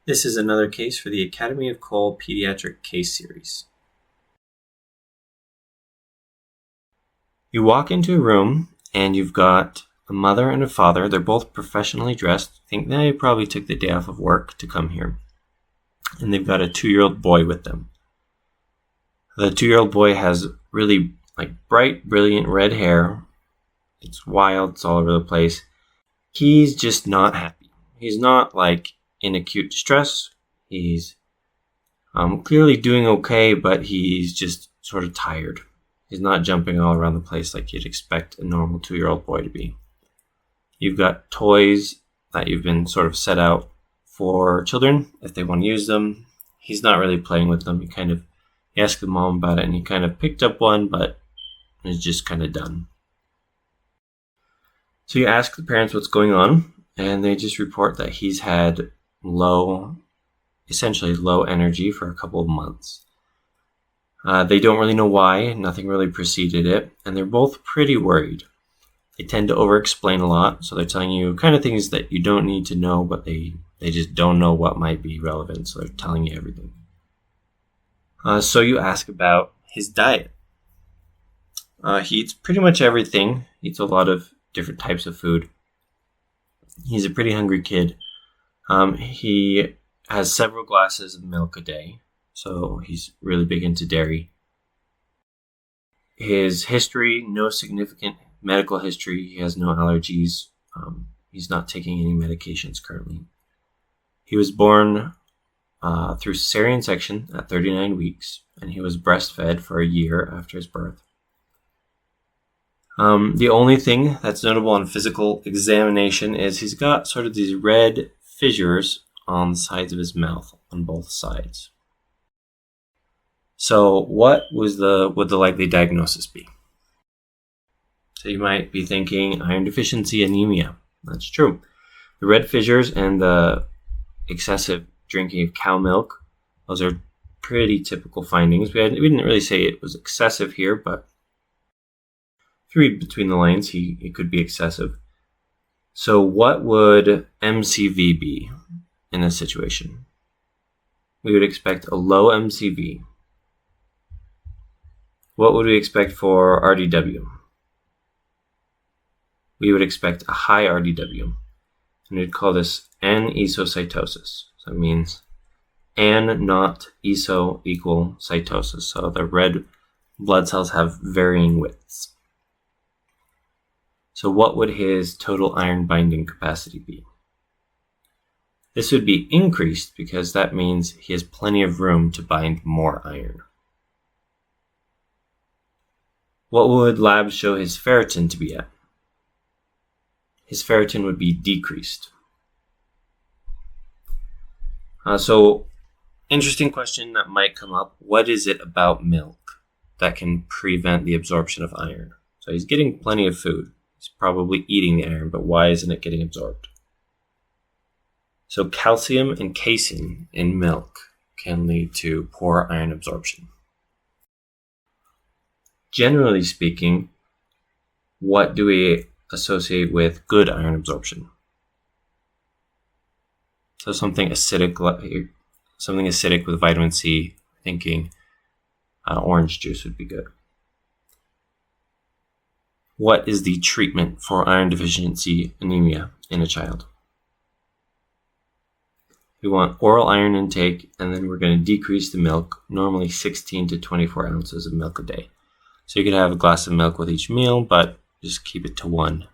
This is another case for the Academy of Cole Pediatric Case Series. You walk into a room and you've got a mother and a father. They're both professionally dressed. I think they probably took the day off of work to come here. And they've got a 2-year-old boy with them. The 2-year-old boy has really bright, brilliant red hair. It's wild. It's all over the place. He's just not happy. He's not in acute distress. He's clearly doing okay, but he's just sort of tired. He's not jumping all around the place like you'd expect a normal 2-year-old boy to be. You've got toys that you've been sort of set out for children if they want to use them. He's not really playing with them. He asked the mom about it, and he kind of picked up one, but is just kind of done. So you ask the parents what's going on, and they just report that he's had essentially low energy for a couple of months. They don't really know why. Nothing really preceded it, and they're both pretty worried. They tend to over-explain a lot, so they're telling you kind of things that you don't need to know, but they just don't know what might be relevant, so they're telling you everything. So you ask about his diet. He eats pretty much everything. He eats a lot of different types of food. He's a pretty hungry kid. He has several glasses of milk a day, so he's really big into dairy. His history, no significant medical history. He has no allergies. He's not taking any medications currently. He was born through cesarean section at 39 weeks, and he was breastfed for a year after his birth. The only thing that's notable on physical examination is he's got sort of these red fissures on the sides of his mouth on both sides. So what would the likely diagnosis be? So you might be thinking iron deficiency anemia. That's true. The red fissures and the excessive drinking of cow milk, those are pretty typical findings. We didn't really say it was excessive here, but if you read between the lines, it could be excessive. So what would MCV be in this situation? We would expect a low MCV. What would we expect for RDW? We would expect a high RDW, and we'd call this anesocytosis. So it means an not eso equal cytosis. So the red blood cells have varying widths. So what would his total iron binding capacity be? This would be increased because that means he has plenty of room to bind more iron. What would labs show his ferritin to be at? His ferritin would be decreased. So, interesting question that might come up. What is it about milk that can prevent the absorption of iron? So he's getting plenty of food. He's probably eating the iron, but why isn't it getting absorbed? So calcium and casein in milk can lead to poor iron absorption. Generally speaking, what do we associate with good iron absorption? So something acidic with vitamin C, thinking orange juice would be good. What is the treatment for iron deficiency anemia in a child? We want oral iron intake, and then we're going to decrease the milk, normally 16 to 24 ounces of milk a day. So you could have a glass of milk with each meal, but just keep it to 1